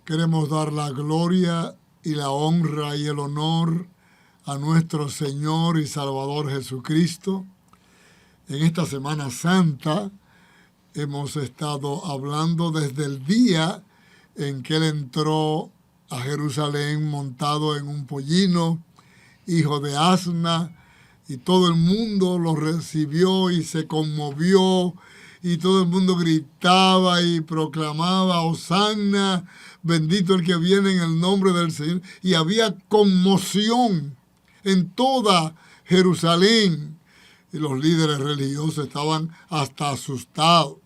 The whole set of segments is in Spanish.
Queremos dar la gloria y la honra y el honor a nuestro Señor y Salvador Jesucristo. En esta Semana Santa hemos estado hablando desde el día en que Él entró a Jerusalén montado en un pollino, hijo de asna, y todo el mundo lo recibió y se conmovió, y todo el mundo gritaba y proclamaba: Hosanna, bendito el que viene en el nombre del Señor. Y había conmoción en toda Jerusalén. Y los líderes religiosos estaban hasta asustados,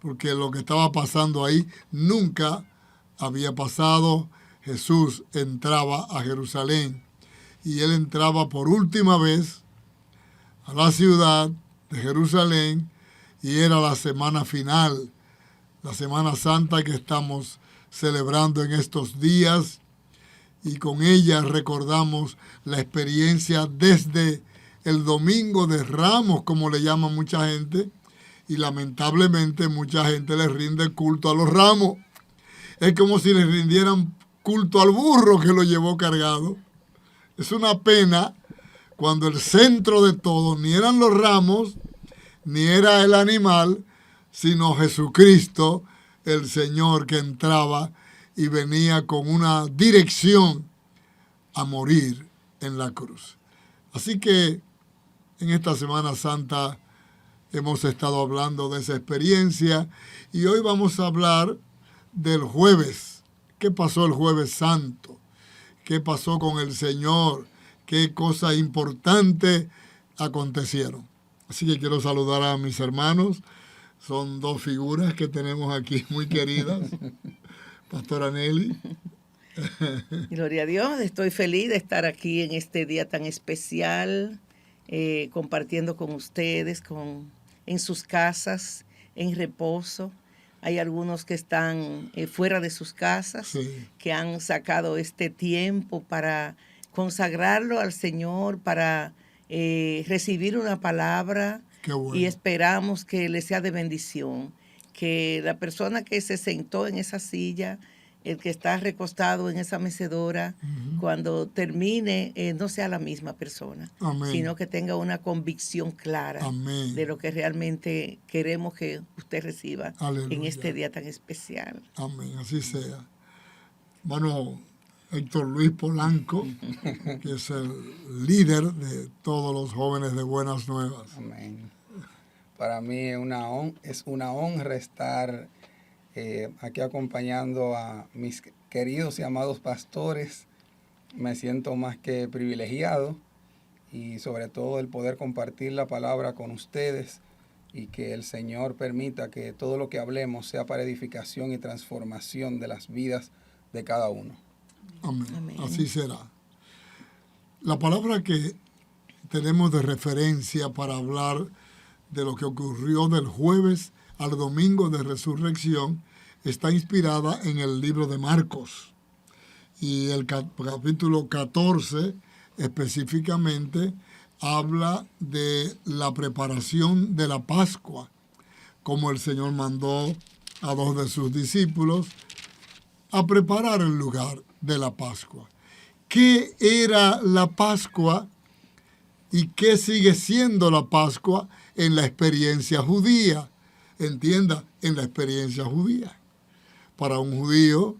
porque lo que estaba pasando ahí nunca había pasado. Jesús entraba a Jerusalén y Él entraba por última vez a la ciudad de Jerusalén, y era la semana final, la Semana Santa que estamos celebrando en estos días, y con ella recordamos la experiencia desde el Domingo de Ramos, como le llama mucha gente, y lamentablemente mucha gente le rinde culto a los ramos. Es como si le rindieran culto al burro que lo llevó cargado. Es una pena cuando el centro de todo ni eran los ramos, ni era el animal, sino Jesucristo, el Señor, que entraba y venía con una dirección a morir en la cruz. Así que en esta Semana Santa hemos estado hablando de esa experiencia, y hoy vamos a hablar del jueves. ¿Qué pasó el Jueves Santo? ¿Qué pasó con el Señor? ¿Qué cosas importantes acontecieron? Así que quiero saludar a mis hermanos. Son dos figuras que tenemos aquí muy queridas. Pastora Nelly. Gloria a Dios, estoy feliz de estar aquí en este día tan especial, compartiendo con ustedes, en sus casas, en reposo. Hay algunos que están fuera de sus casas, sí, que han sacado este tiempo para consagrarlo al Señor, para recibir una palabra. Qué bueno. Y esperamos que les sea de bendición, que la persona que se sentó en esa silla, el que está recostado en esa mecedora, cuando termine, no sea la misma persona, Amén, sino que tenga una convicción clara, amén, de lo que realmente queremos que usted reciba, aleluya, en este día tan especial. Amén, así sea. Bueno, Héctor Luis Polanco, que es el líder de todos los jóvenes de Buenas Nuevas. Amén. Para mí es una honra estar aquí acompañando a mis queridos y amados pastores. Me siento más que privilegiado, y sobre todo el poder compartir la palabra con ustedes, y que el Señor permita que todo lo que hablemos sea para edificación y transformación de las vidas de cada uno. Amén. Amén. Así será. La palabra que tenemos de referencia para hablar de lo que ocurrió del jueves al domingo de resurrección está inspirada en el libro de Marcos, y el capítulo 14 específicamente habla de la preparación de la Pascua, como el Señor mandó a dos de sus discípulos a preparar el lugar de la Pascua. ¿Qué era la Pascua y qué sigue siendo la Pascua en la experiencia judía? Entienda, en la experiencia judía. Para un judío,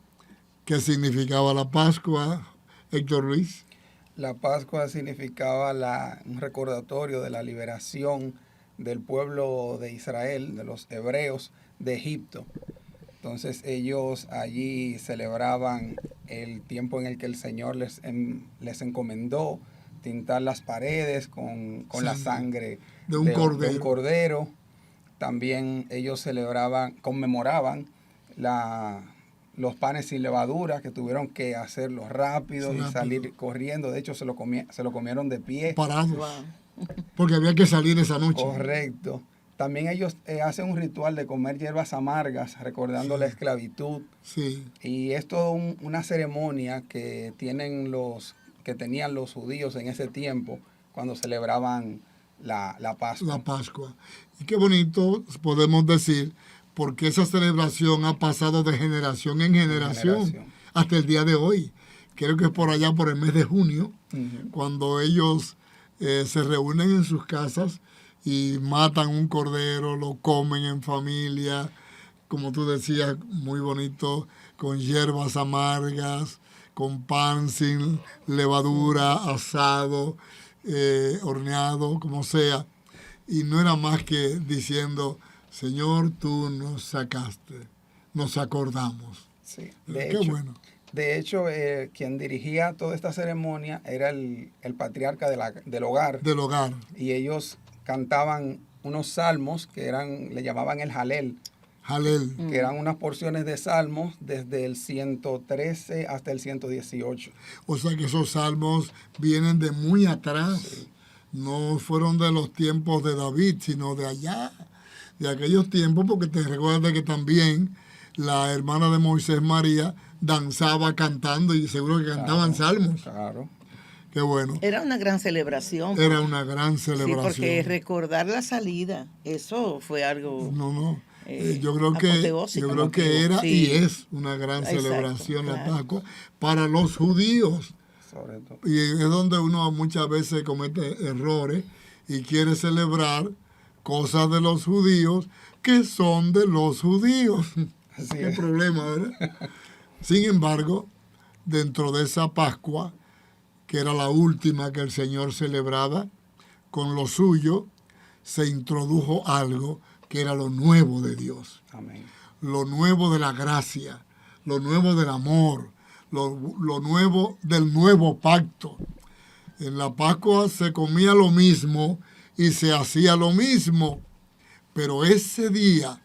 ¿qué significaba la Pascua, Héctor Luis? La Pascua significaba un recordatorio de la liberación del pueblo de Israel, de los hebreos de Egipto. Entonces ellos allí celebraban el tiempo en el que el Señor les encomendó tintar las paredes con la sangre de un cordero. También ellos conmemoraban los panes sin levadura, que tuvieron que hacerlo rápido y salir corriendo. De hecho, se lo comieron de pie. Parados. Wow. Porque había que salir esa noche. Correcto. También ellos hacen un ritual de comer hierbas amargas, recordando la esclavitud. Sí. Y es toda una ceremonia que tenían los judíos en ese tiempo, cuando celebraban la Pascua. La Pascua. Y qué bonito podemos decir, porque esa celebración ha pasado de generación en generación hasta el día de hoy. Creo que es por allá, por el mes de junio, cuando ellos se reúnen en sus casas y matan un cordero, lo comen en familia, como tú decías, muy bonito, con hierbas amargas, con pan sin levadura, asado, horneado, como sea. Y no era más que diciendo, Señor, tú nos sacaste, nos acordamos. Sí, Qué bueno. De hecho, quien dirigía toda esta ceremonia era el patriarca del hogar. Del hogar. Y ellos cantaban unos salmos que le llamaban el Jalel. Jalel. Que eran unas porciones de salmos desde el 113 hasta el 118. O sea que esos salmos vienen de muy atrás. Sí. No fueron de los tiempos de David, sino de allá, de aquellos tiempos, porque te recuerdas que también la hermana de Moisés, María, danzaba cantando y seguro que cantaban salmos. Claro. Qué bueno. Era una gran celebración. Era una gran celebración. Sí, porque recordar la salida, eso fue algo... No. Yo creo que era y es una gran celebración la Pascua para los judíos. Sobre todo. Y es donde uno muchas veces comete errores y quiere celebrar cosas de los judíos que son de los judíos. Qué problema, ¿verdad? Sin embargo, dentro de esa Pascua, que era la última que el Señor celebraba, con lo suyo se introdujo algo que era lo nuevo de Dios. Amén. Lo nuevo de la gracia, lo nuevo del amor, lo nuevo del nuevo pacto. En la Pascua se comía lo mismo y se hacía lo mismo, pero ese día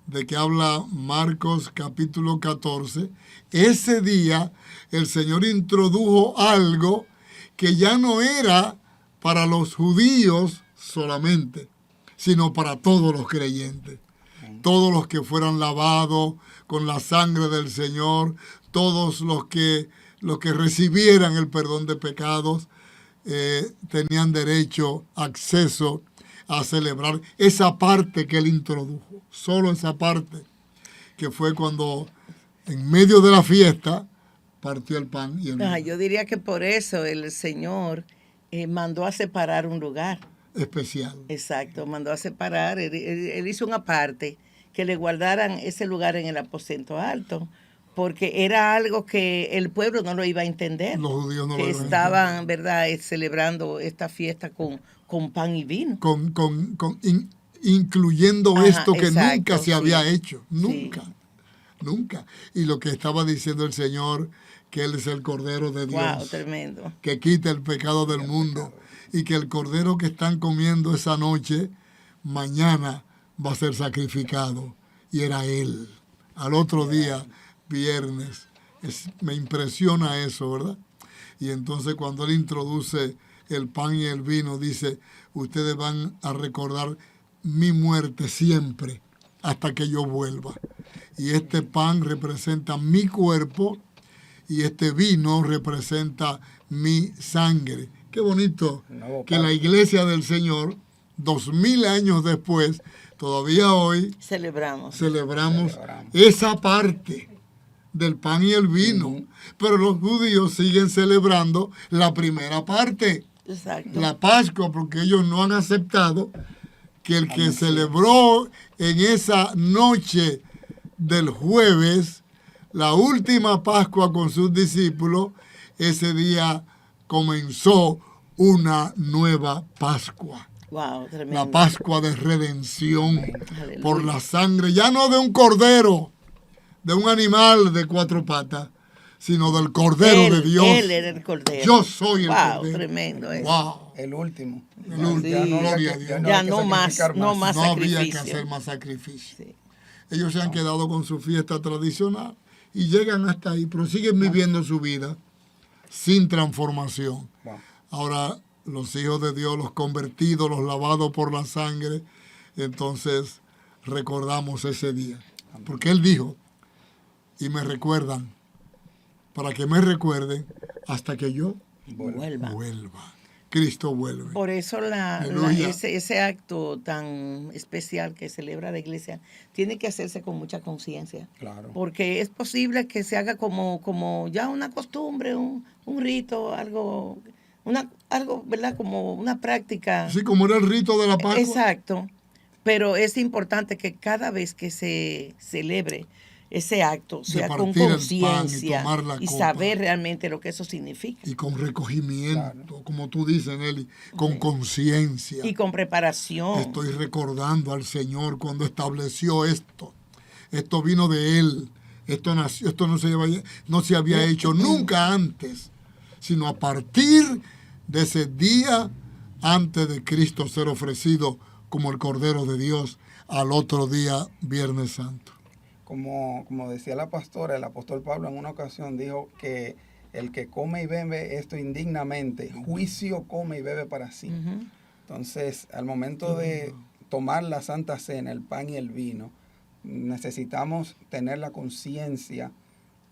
de que habla Marcos capítulo 14, ese día el Señor introdujo algo que ya no era para los judíos solamente, sino para todos los creyentes. Todos los que fueran lavados con la sangre del Señor, todos los que recibieran el perdón de pecados, tenían derecho, acceso a celebrar esa parte que Él introdujo. Solo esa parte, que fue cuando en medio de la fiesta partió el pan y el vino. Yo diría que por eso el Señor mandó a separar un lugar especial. Exacto, mandó a separar, él hizo una parte que le guardaran ese lugar en el aposento alto, porque era algo que el pueblo no lo iba a entender. Los judíos no que lo iban estaban, a entender. ¿verdad?, celebrando esta fiesta con pan y vino. Incluyendo esto que exacto, nunca se había hecho. Nunca. Sí. Nunca. Y lo que estaba diciendo el Señor, que Él es el Cordero de Dios. Wow, tremendo. Que quita el pecado del mundo. Y que el cordero que están comiendo esa noche, mañana va a ser sacrificado. Y era Él. Al otro día, viernes. Me impresiona eso, ¿verdad? Y entonces cuando Él introduce el pan y el vino, dice, ustedes van a recordar mi muerte siempre hasta que yo vuelva. Y este pan representa mi cuerpo y este vino representa mi sangre. Qué bonito que la iglesia del Señor, 2000 años después, todavía hoy celebramos esa parte del pan y el vino. Pero los judíos siguen celebrando la primera parte, exacto, la Pascua, porque ellos no han aceptado que el que celebró en esa noche del jueves, la última Pascua con sus discípulos, ese día comenzó una nueva Pascua. Wow, tremendo. La Pascua de redención por la sangre, ya no de un cordero, de un animal de 4 patas, sino del Cordero de Dios. Él era el Cordero. Yo soy el Cordero. Wow, tremendo eso. Wow. El último. Gloria a Dios. Ya no más No sacrificio. había que hacer más sacrificio. Sí. Ellos se han quedado con su fiesta tradicional y llegan hasta ahí, pero siguen viviendo su vida sin transformación. Wow. Ahora, los hijos de Dios, los convertidos, los lavados por la sangre, entonces recordamos ese día. Porque Él dijo, y me recuerdan, para que me recuerden hasta que yo vuelva. Cristo vuelve. Por eso Aleluya. ese acto tan especial que celebra la iglesia tiene que hacerse con mucha conciencia. Claro. Porque es posible que se haga como ya una costumbre, un rito, algo, ¿verdad? Como una práctica. Sí, como era el rito de la Pascua. Exacto. Pero es importante que cada vez que se celebre ese acto sea con conciencia y saber realmente lo que eso significa. Y con recogimiento, como tú dices, Nelly, con conciencia. Y con preparación. Estoy recordando al Señor cuando estableció esto. Esto vino de Él. Esto nació, esto no se había hecho nunca antes, sino a partir de ese día antes de Cristo ser ofrecido como el Cordero de Dios al otro día, Viernes Santo. Como decía la pastora, el apóstol Pablo en una ocasión dijo que el que come y bebe esto indignamente, juicio come y bebe para sí. Uh-huh. Entonces, al momento de tomar la Santa Cena, el pan y el vino, necesitamos tener la conciencia,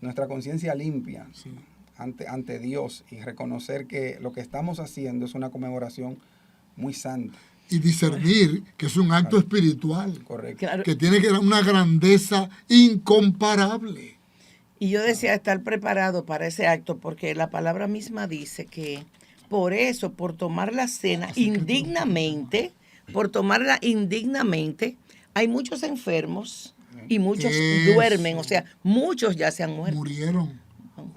nuestra conciencia limpia, Sí. ante Dios, y reconocer que lo que estamos haciendo es una conmemoración muy santa. Y discernir que es un acto espiritual, Correcto. Claro. que tiene que dar una grandeza incomparable. Y yo decía estar preparado para ese acto, porque la palabra misma dice que por eso, por tomar la cena indignamente, hay muchos enfermos y muchos duermen, o sea, muchos ya se han muerto. Murieron.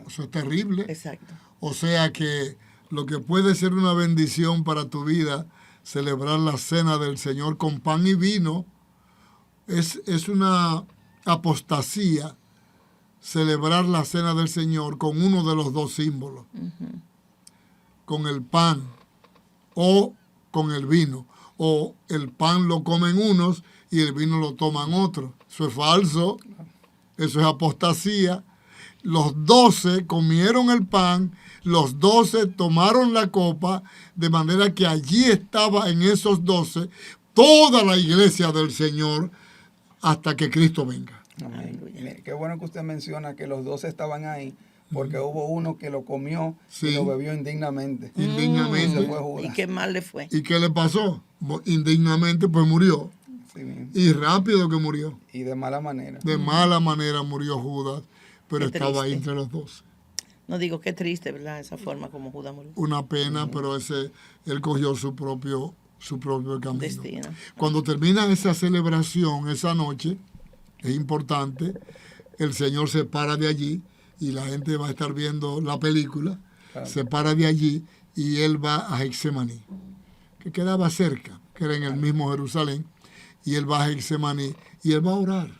Eso es terrible. Exacto. O sea que lo que puede ser una bendición para tu vida, celebrar la cena del Señor con pan y vino, es una apostasía celebrar la cena del Señor con uno de los dos símbolos, Uh-huh. con el pan o con el vino. O el pan lo comen unos y el vino lo toman otros. Eso es falso, eso es apostasía. Los 12 comieron el pan, los 12 tomaron la copa, de manera que allí estaba en esos 12 toda la iglesia del Señor hasta que Cristo venga. Amén. Mire, qué bueno que usted menciona que los 12 estaban ahí, porque hubo uno que lo comió Sí. y lo bebió indignamente. Indignamente. Ese fue Judas. ¿Y qué mal le fue? ¿Y qué le pasó? Indignamente pues murió. Sí mismo. Y rápido que murió. Y de mala manera. De mala manera murió Judas, pero Qué estaba ahí triste. entre los 12. No digo qué triste, ¿verdad? Esa forma como Judas murió. Una pena, pero él cogió su propio camino. Destino. Cuando termina esa celebración, esa noche, es importante, el Señor se para de allí y la gente va a estar viendo la película, Claro. se para de allí y él va a Getsemaní, que quedaba cerca, que era en el mismo Jerusalén, y él va a Getsemaní y él va a orar.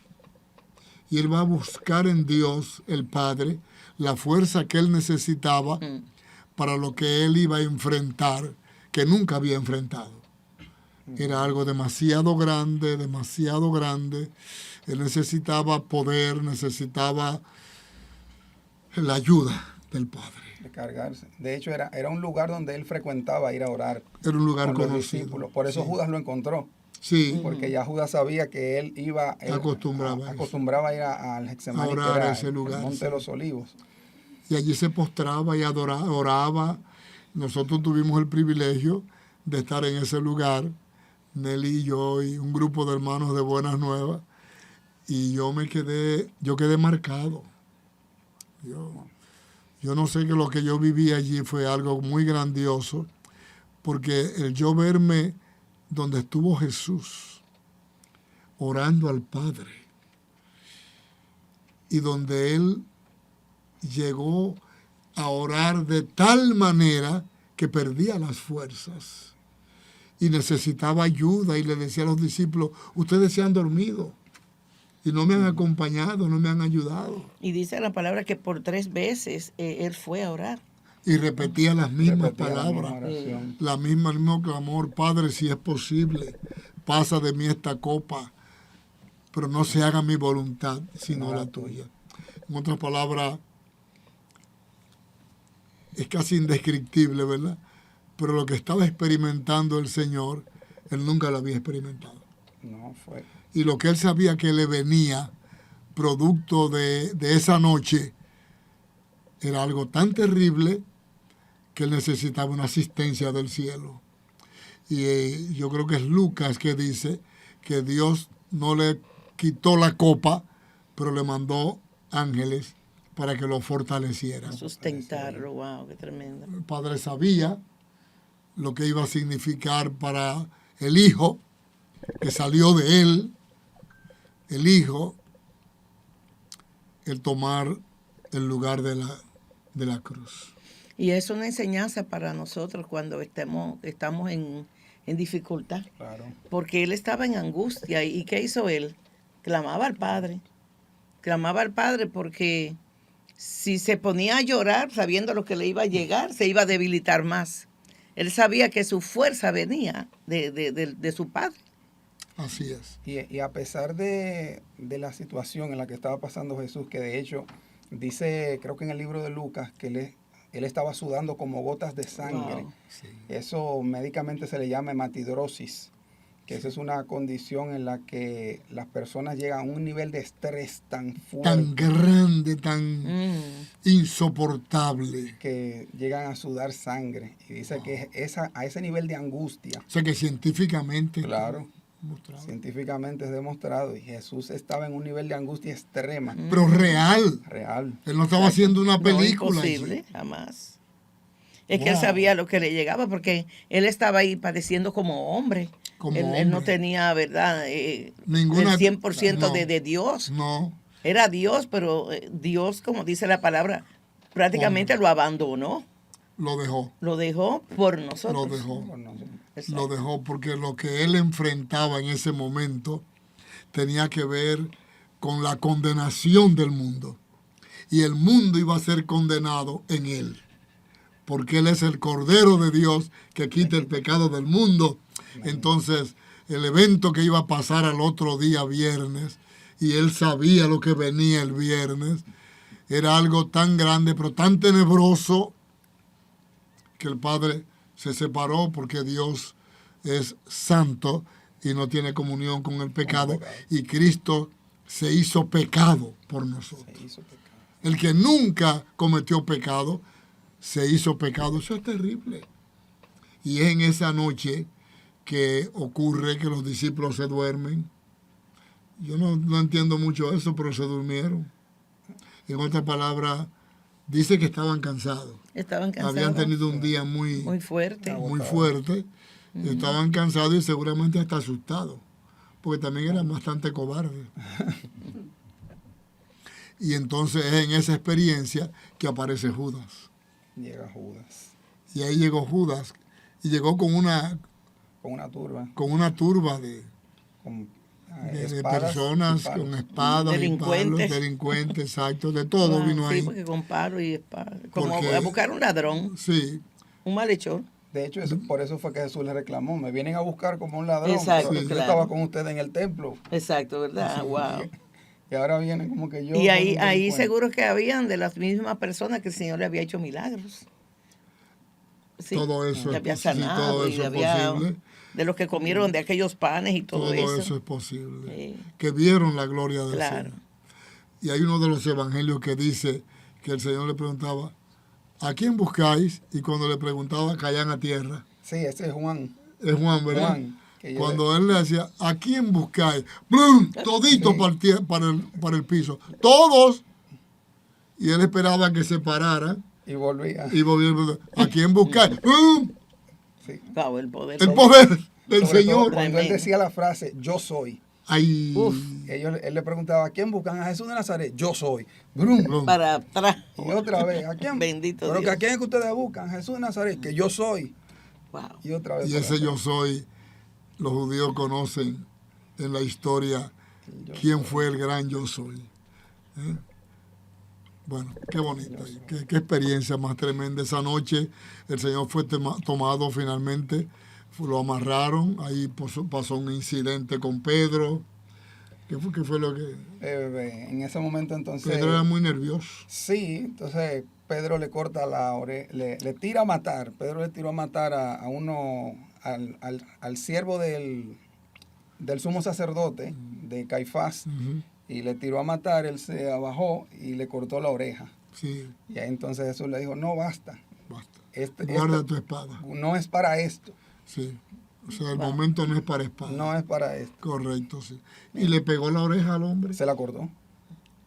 Y él va a buscar en Dios, el Padre, la fuerza que él necesitaba para lo que él iba a enfrentar, que nunca había enfrentado. Era algo demasiado grande, demasiado grande. Él necesitaba poder, necesitaba la ayuda del Padre. De cargarse. De hecho, era un lugar donde él frecuentaba ir a orar. Era un lugar con los conocido. discípulos. Por eso Sí. Judas lo encontró. Sí, Porque ya Judas sabía que él iba Acostumbraba a ir al Getsemaní, a orar que era a ese lugar, el Monte sí. de los Olivos. y allí se postraba y oraba. Nosotros tuvimos el privilegio de estar en ese lugar, Nelly y yo y un grupo de hermanos de Buenas Nuevas, y yo quedé marcado. Yo no sé que lo que yo viví allí fue algo muy grandioso, porque el yo verme donde estuvo Jesús, orando al Padre, y donde Él llegó a orar de tal manera que perdía las fuerzas y necesitaba ayuda, y le decía a los discípulos, ustedes se han dormido y no me han acompañado, no me han ayudado. Y dice la palabra que por 3 veces él fue a orar. Y repetía las mismas Repetía la misma palabras, oración. el mismo clamor, Padre, si es posible, pasa de mí esta copa, pero no se haga mi voluntad, sino la tuya. En otras palabras, es casi indescriptible, ¿verdad? Pero lo que estaba experimentando el Señor, Él nunca lo había experimentado. No fue. Y lo que Él sabía que le venía, producto de esa noche, era algo tan terrible que él necesitaba una asistencia del cielo. Y yo creo que es Lucas que dice que Dios no le quitó la copa, pero le mandó ángeles para que lo fortalecieran. Sustentarlo, wow, qué tremendo. El padre sabía lo que iba a significar para el hijo que salió de él, el hijo, el tomar el lugar de la cruz. Y es una enseñanza para nosotros cuando estamos en dificultad. Claro. Porque él estaba en angustia. ¿Y qué hizo él? Clamaba al Padre. Clamaba al Padre porque si se ponía a llorar sabiendo lo que le iba a llegar, se iba a debilitar más. Él sabía que su fuerza venía de su Padre. Así es. Y a pesar de la situación en la que estaba pasando Jesús, que de hecho dice, creo que en el libro de Lucas, que él estaba sudando como gotas de sangre. Wow. Sí. Eso médicamente se le llama hematidrosis, que esa es una condición en la que las personas llegan a un nivel de estrés tan fuerte, Tan grande, tan insoportable. que llegan a sudar sangre. Y dice que a ese nivel de angustia, O sea que científicamente. claro, Mostrado. científicamente es demostrado, y Jesús estaba en un nivel de angustia extrema, Pero real. real. Él no estaba haciendo una No, película. imposible, allí. jamás. Es que él Wow. sabía lo que le llegaba porque él estaba ahí padeciendo como hombre. Como Él no hombre. tenía, ¿verdad? Ninguna- el 100% no. de Dios. No, Era Dios, pero Dios, como dice la palabra, prácticamente lo abandonó. lo dejó. Lo dejó por nosotros. Lo dejó. Bueno, Exacto. Lo dejó porque lo que él enfrentaba en ese momento tenía que ver con la condenación del mundo. Y el mundo iba a ser condenado en él. Porque él es el Cordero de Dios que quita el pecado del mundo. Entonces, el evento que iba a pasar al otro día viernes, y él sabía lo que venía el viernes, era algo tan grande, pero tan tenebroso, que el Padre se separó porque Dios es santo y no tiene comunión con el pecado, y Cristo se hizo pecado por nosotros. se hizo pecado. El que nunca cometió pecado, se hizo pecado. Eso es terrible. Y es en esa noche que ocurre que los discípulos se duermen. Yo no entiendo mucho eso, pero se durmieron. En otras palabras, dice que estaban cansados. Estaban cansados. Habían tenido un día muy fuerte. muy fuerte. Estaban cansados y seguramente hasta asustados, porque también eran bastante cobardes. Y entonces es en esa experiencia que aparece Judas. Llega Judas Y ahí llegó Judas, y llegó con una con una turba, de de espadas personas y palos. con espadas, Delincuentes. y palos, delincuentes, exacto, de todo Wow, vino sí, ahí. porque con palo y espada. Como Porque- a buscar un ladrón, Sí, un malhechor. De hecho, por eso fue que Jesús le reclamó, me vienen a buscar como un ladrón, Exacto, pero yo claro. estaba con ustedes en el templo, Exacto, ¿verdad? Wow. y ahora vienen como que yo... Y ahí, como un ahí delincuente. seguro que habían de las mismas personas que el Señor le había hecho milagros. Sí, todo eso le es había posible. sanado Todo y eso es había posible. de los que comieron de aquellos panes y todo, Todo eso. eso es posible. Sí. Que vieron la gloria del Claro. Señor. Y hay uno de los evangelios que dice que el Señor le preguntaba, ¿a quién buscáis? Y cuando le preguntaba, caían a tierra. Sí, ese es Juan. Es Juan, ¿verdad? Juan, que yo- Cuando él le decía, ¿a quién buscáis? ¡Blum! Todito para el piso. ¡Todos! Y él esperaba que se pararan Y volvía. y volvieron. ¿A quién buscáis? ¡Blum! Sí. Wow, el poder. El poder del Sobre todo Señor. cuando él Tremendo. decía la frase, yo soy. Ay, Uf. Él le preguntaba, ¿a quién buscan? A Jesús de Nazaret. Yo soy. Brum. Blum. Para atrás. Y otra vez, ¿a quién? Bendito Pero que Dios. ¿a quién es que ustedes buscan? Jesús de Nazaret, que yo soy. Wow. Y otra vez. Y para ese atrás. yo soy, los judíos conocen en la historia Yo quién fue el gran yo soy. ¿Eh? Bueno, qué bonito, qué experiencia más tremenda. Esa noche el Señor fue tomado finalmente, lo amarraron, ahí pasó un incidente con Pedro. ¿Qué fue lo que...? En ese momento entonces... Pedro era muy nervioso. Sí, entonces Pedro le corta la oreja, le tira a matar. Pedro le tiró a matar a uno, al siervo del sumo sacerdote, de Caifás, Ujú, y le tiró a matar. Él se abajó y le cortó la oreja. sí, Y ahí entonces Jesús le dijo, no, basta. basta. Guarda tu espada. No es para esto. Sí. O sea, el momento no es para espada. No es para esto. Correcto, sí. Y le pegó la oreja al hombre. Se la cortó.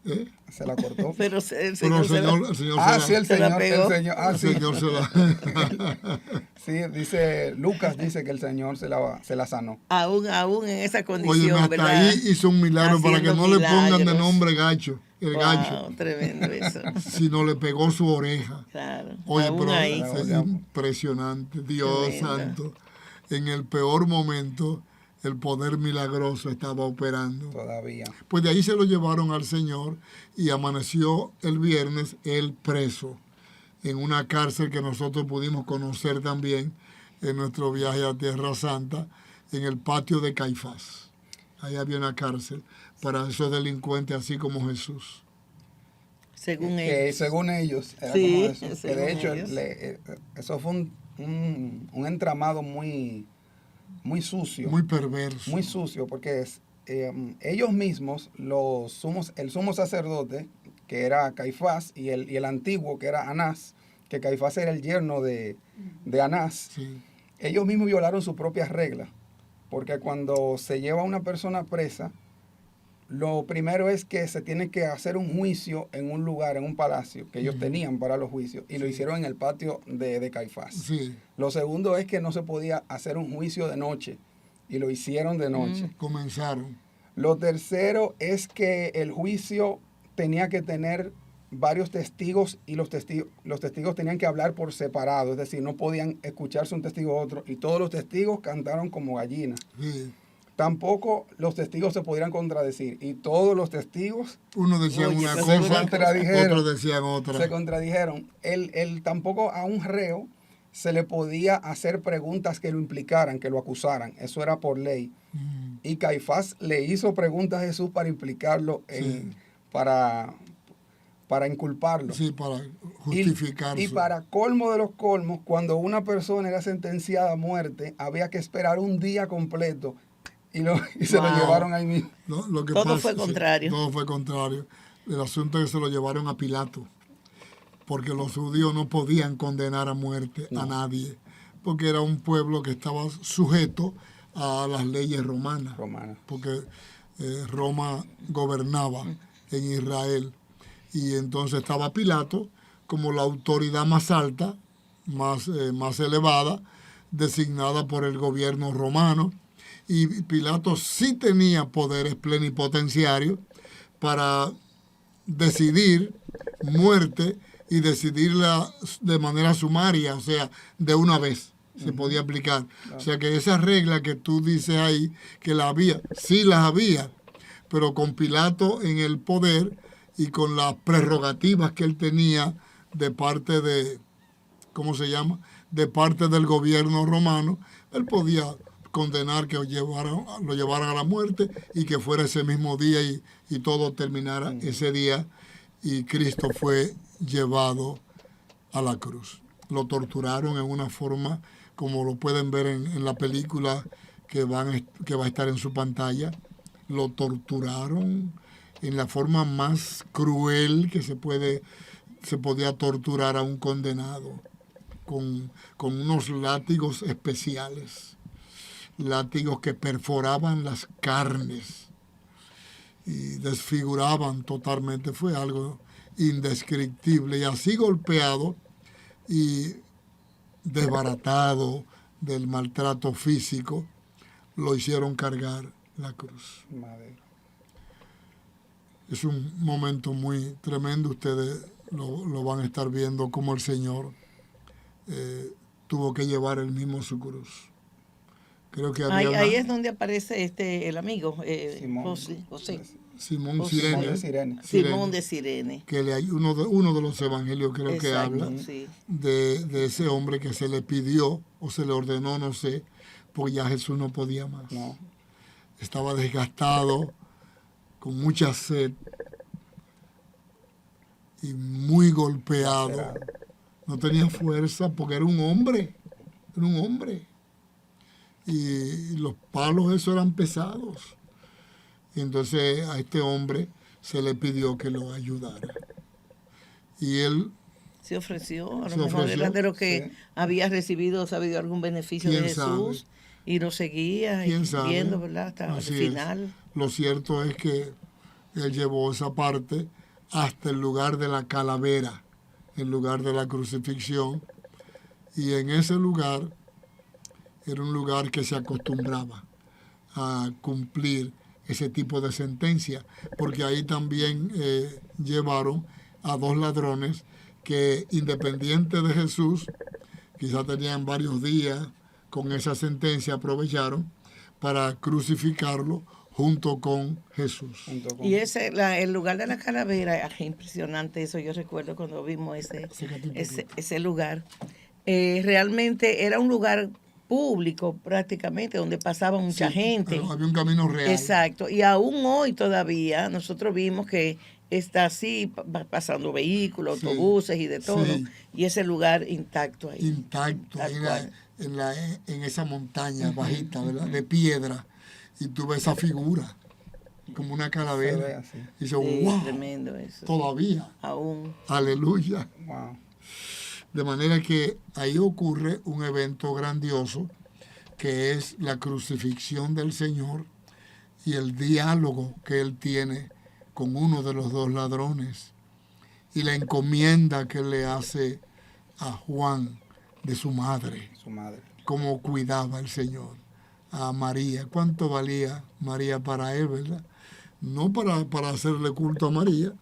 ¿Eh? Se la cortó. Pero el Pero Señor, el Señor Sí, se el se la Señor. pegó. el Señor se la... Sí, Lucas dice que el Señor se la sanó. aún en esa Oye, condición, hasta ¿verdad? ahí hizo un milagro para que Haciendo no le pongan de milagros. nombre gacho, el Wow, gacho, tremendo eso. sino le pegó su oreja. Claro. Oye, aún pero ahí. es impresionante, Dios Tremendo. santo. En el peor momento, el poder milagroso estaba operando. Todavía. Pues de ahí se lo llevaron al Señor y amaneció el viernes él preso en una cárcel que nosotros pudimos conocer también en nuestro viaje a Tierra Santa, en el patio de Caifás. Ahí había una cárcel para esos delincuentes así como Jesús. Según Que ellos. según ellos. Era Sí, como eso. Que según de hecho, ellos. eso fue un entramado muy sucio. Muy perverso. Muy sucio, porque ellos mismos, el sumo sacerdote, que era Caifás, y el antiguo, que era Anás, que Caifás era el yerno de Anás, Sí. ellos mismos violaron sus propias reglas, porque cuando se lleva a una persona presa, lo primero es que se tiene que hacer un juicio en un lugar, en un palacio, que ellos tenían para los juicios, y lo hicieron en el patio de Caifás. Sí. Lo segundo es que no se podía hacer un juicio de noche, y lo hicieron de noche. Comenzaron. Lo tercero es que el juicio tenía que tener varios testigos y los testigos tenían que hablar por separado, es decir, no podían escucharse un testigo a otro, y todos los testigos cantaron como gallinas. Sí. Tampoco los testigos se podrían contradecir, y todos los testigos Uno decía Oye, una se cosa, contradijeron. otros decían otra. se contradijeron. Tampoco a un reo se le podía hacer preguntas que lo implicaran, que lo acusaran. Eso era por ley. Mm. Y Caifás le hizo preguntas a Jesús para implicarlo, para inculparlo. Sí, para justificarse. Y para colmo de los colmos, cuando una persona era sentenciada a muerte, había que esperar un día completo y se lo Wow. llevaron ahí mismo. No, lo que Todo pasa- fue contrario. Todo fue contrario. El asunto es que se lo llevaron a Pilato, porque los judíos no podían condenar a muerte a nadie, porque era un pueblo que estaba sujeto a las leyes romanas, Romana. porque Roma gobernaba en Israel. Y entonces estaba Pilato como la autoridad más alta, más elevada, designada por el gobierno romano. Y Pilato sí tenía poderes plenipotenciarios para decidir muerte y decidirla de manera sumaria, o sea, de una vez se podía aplicar. O sea que esa regla que tú dices ahí, que la había, sí las había, pero con Pilato en el poder y con las prerrogativas que él tenía de parte de, ¿cómo se llama?, de parte del gobierno romano, él podía condenar que lo llevaran a la muerte y que fuera ese mismo día y todo terminara ese día, y Cristo fue llevado a la cruz. Lo torturaron en una forma, como lo pueden ver en la película que va a estar en su pantalla. Lo torturaron en la forma más cruel que se podía torturar a un condenado, con unos látigos especiales, látigos que perforaban las carnes y desfiguraban totalmente. Fue algo indescriptible, y así golpeado y desbaratado del maltrato físico, lo hicieron cargar la cruz. Madre. Es un momento muy tremendo. Ustedes lo van a estar viendo como el Señor tuvo que llevar él mismo su cruz. Creo que había Ahí es donde aparece el amigo, Simón. José. Simón José. Cirene, Sirene. Simón de Cirene. que hay uno de los evangelios creo que Exacto, habla sí. de ese hombre que se le pidió o se le ordenó, no sé, porque ya Jesús no podía más. No. Estaba desgastado, con mucha sed y muy golpeado. Lacerado. No tenía fuerza porque era un hombre. Y los palos esos eran pesados. Y entonces a este hombre se le pidió que lo ayudara. Y él Se ofreció, a Se lo mejor ofreció, era de lo que sí. había recibido, sabido algún beneficio de ¿Quién Jesús sabe? y lo seguía ¿Quién sabe? viendo, ¿verdad? Hasta el Así es. final. Lo cierto es que él llevó esa parte hasta el lugar de la calavera, el lugar de la crucifixión, y en ese lugar era un lugar que se acostumbraba a cumplir ese tipo de sentencia, porque ahí también llevaron a 2 ladrones que, independiente de Jesús, quizás tenían varios días con esa sentencia, aprovecharon para crucificarlo junto con Jesús. Junto con- Y el lugar de la calavera, es impresionante eso. Yo recuerdo cuando vimos ese lugar. Realmente era un lugar público prácticamente, donde pasaba mucha Sí, gente. había un camino real. Exacto. Y aún hoy todavía nosotros vimos que está así pasando vehículos, Sí, autobuses y de todo. sí. Y ese lugar intacto ahí. Intacto, Tal ahí cual. en esa montaña bajita, ¿verdad? De piedra. Y tú ves esa figura, como una Se ve calavera. así. Y dices, Sí, wow, tremendo eso. todavía. Aún. Aleluya. Wow. De manera que ahí ocurre un evento grandioso, que es la crucifixión del Señor y el diálogo que Él tiene con uno de los 2 ladrones y la encomienda que Él le hace a Juan de su madre, Su madre. cómo cuidaba el Señor a María. ¿Cuánto valía María para Él, verdad? No para hacerle culto a María,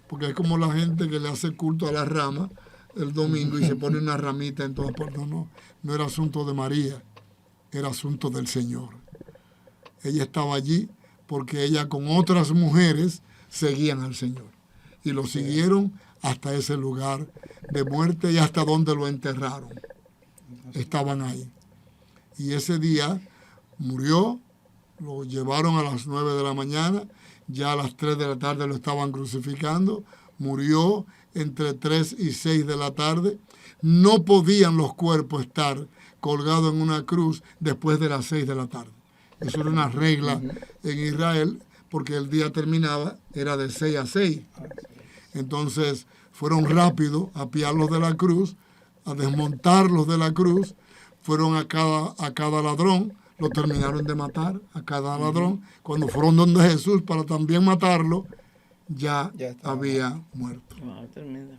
porque es como la gente que le hace culto a la rama el domingo y se pone una ramita en todas partes. No era asunto de María, era asunto del Señor. Ella estaba allí porque ella con otras mujeres seguían al Señor y lo siguieron hasta ese lugar de muerte y hasta donde lo enterraron. Estaban ahí. Y ese día murió, lo llevaron a las 9 de la mañana, ya a las 3 de la tarde lo estaban crucificando, murió entre 3 y 6 de la tarde. No podían los cuerpos estar colgados en una cruz después de las 6 de la tarde. Eso era una regla en Israel, porque el día terminaba, era de 6 a 6. Entonces fueron rápidos a piarlos de la cruz, a desmontarlos de la cruz, fueron a cada ladrón, lo terminaron de matar a cada ladrón. Cuando fueron donde Jesús para también matarlo, ya había muerto. Wow, tremendo.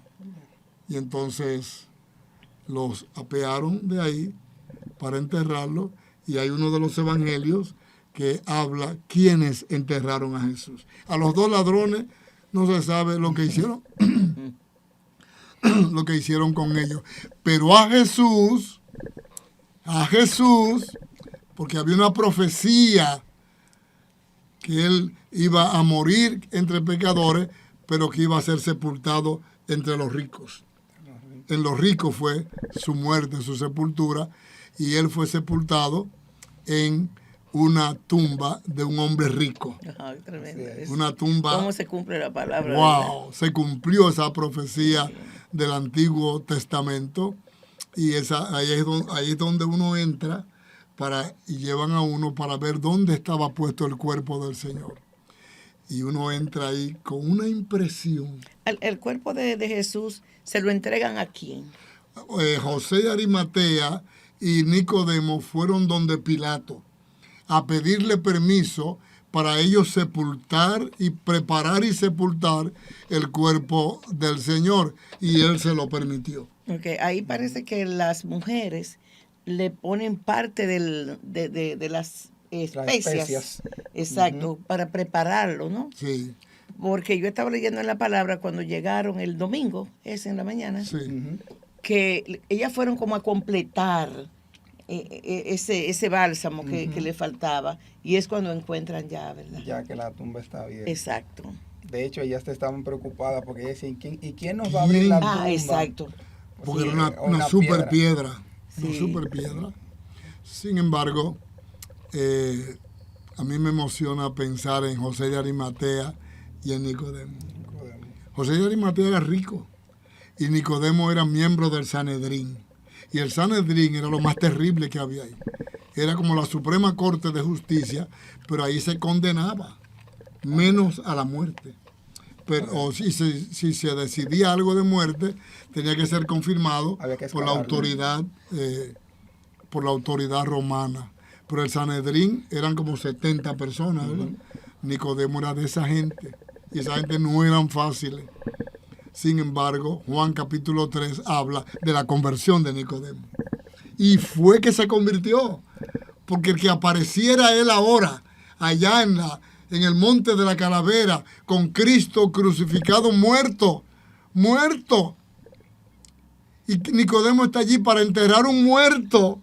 Y entonces los apearon de ahí para enterrarlo, y hay uno de los evangelios que habla quiénes enterraron a Jesús. A los 2 ladrones no se sabe lo que hicieron, lo que hicieron con ellos. Pero a Jesús, porque había una profecía que él iba a morir entre pecadores, pero que iba a ser sepultado entre los ricos. En los ricos fue su muerte, su sepultura, y él fue sepultado en una tumba de un hombre rico. Ajá, tremendo. Sí, Eso. Una tumba. ¿Cómo se cumple la palabra? Wow, se cumplió esa profecía del Antiguo Testamento, y ahí es donde uno entra y llevan a uno para ver dónde estaba puesto el cuerpo del Señor. Y uno entra ahí con una impresión. El cuerpo de Jesús, ¿se lo entregan a quién? José de Arimatea y Nicodemo fueron donde Pilato a pedirle permiso para ellos sepultar y preparar y sepultar el cuerpo del Señor, y él se lo permitió. Okay, ahí parece que las mujeres le ponen parte de las especias. Exacto, para prepararlo, ¿no? Sí, Porque yo estaba leyendo en la palabra cuando llegaron el domingo, en la mañana, sí. que ellas fueron como a completar ese bálsamo que le faltaba, y es cuando encuentran ya, ¿verdad? Ya que la tumba está abierta. Exacto. De hecho, ellas estaban preocupadas porque ellas decían, ¿y quién nos va a abrir la tumba? Exacto. Porque Sí. era una super piedra. Sí. Una super piedra. Sin embargo, a mí me emociona pensar en José de Arimatea y en Nicodemo. José de Arimatea era rico y Nicodemo era miembro del Sanedrín. Y el Sanedrín era lo más terrible que había ahí. Era como la Suprema Corte de Justicia, pero ahí se condenaba, menos a la muerte. pero o si se decidía algo de muerte, tenía que ser confirmado por la autoridad romana. Pero el Sanedrín eran como 70 personas, ¿verdad? Nicodemo era de esa gente, y esa gente no eran fáciles. Sin embargo, Juan capítulo 3 habla de la conversión de Nicodemo. Y fue que se convirtió, porque el que apareciera él ahora, allá en el monte de la calavera, con Cristo crucificado, muerto. Y Nicodemo está allí para enterrar un muerto.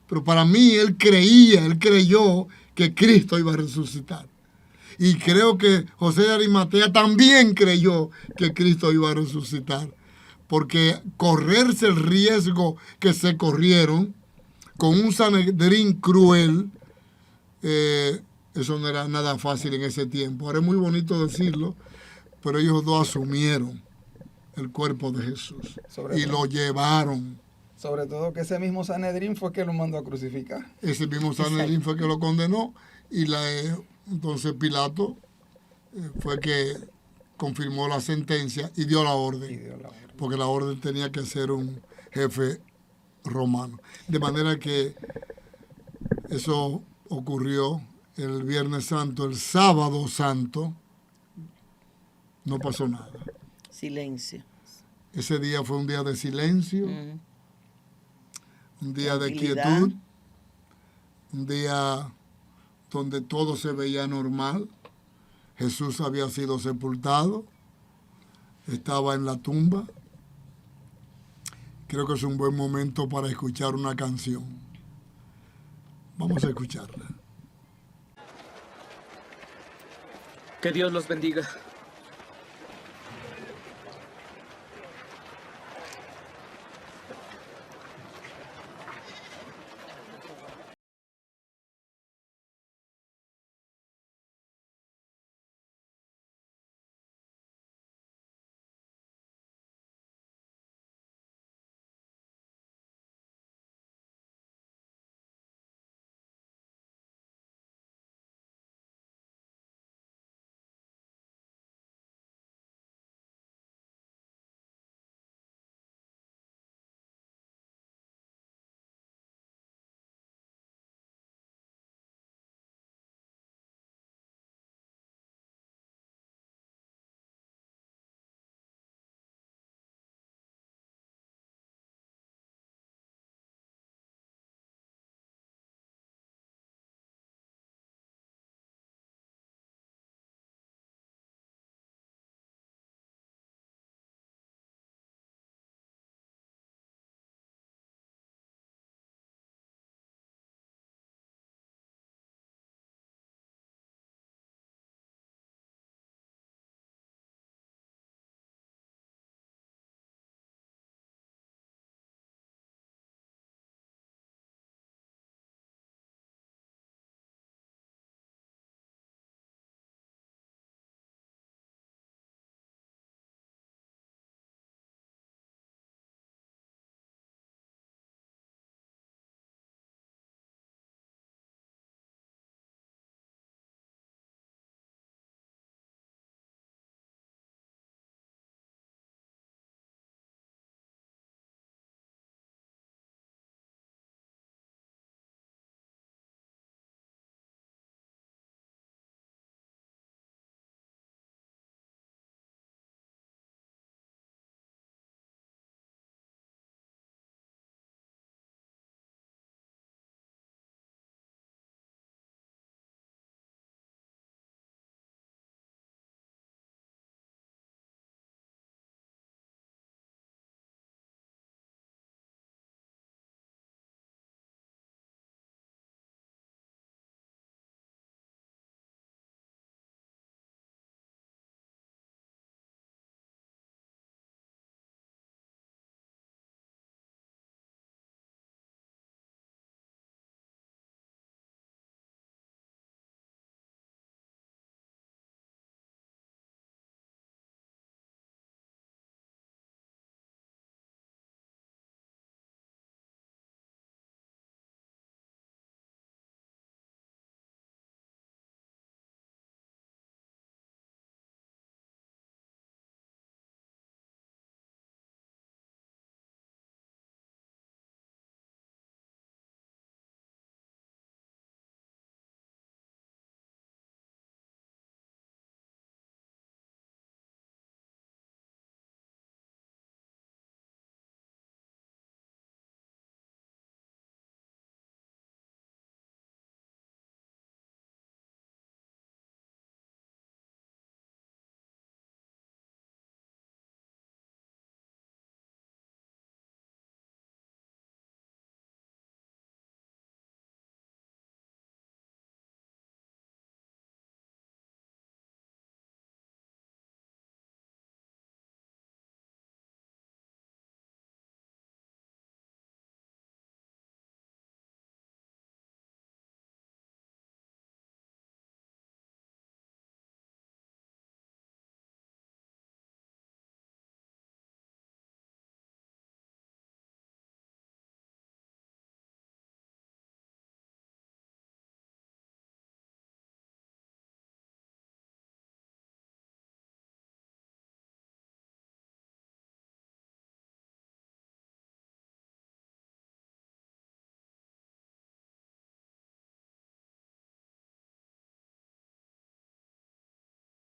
Pero para mí él creyó que Cristo iba a resucitar. Y creo que José de Arimatea también creyó que Cristo iba a resucitar. Porque correrse el riesgo que se corrieron con un Sanedrín cruel, eso no era nada fácil en ese tiempo. Ahora es muy bonito decirlo, pero ellos dos asumieron el cuerpo de Jesús y lo llevaron. Sobre todo que ese mismo Sanedrín fue que lo mandó a crucificar. Ese mismo Sanedrín fue que lo condenó, y entonces Pilato fue que confirmó la sentencia y dio la orden, porque la orden tenía que ser un jefe romano. De manera que eso ocurrió el Viernes Santo. El Sábado Santo no pasó nada. Silencio. Ese día fue un día de silencio, un día de quietud, un día donde todo se veía normal. Jesús había sido sepultado, estaba en la tumba. Creo que es un buen momento para escuchar una canción. Vamos a escucharla. Que Dios los bendiga.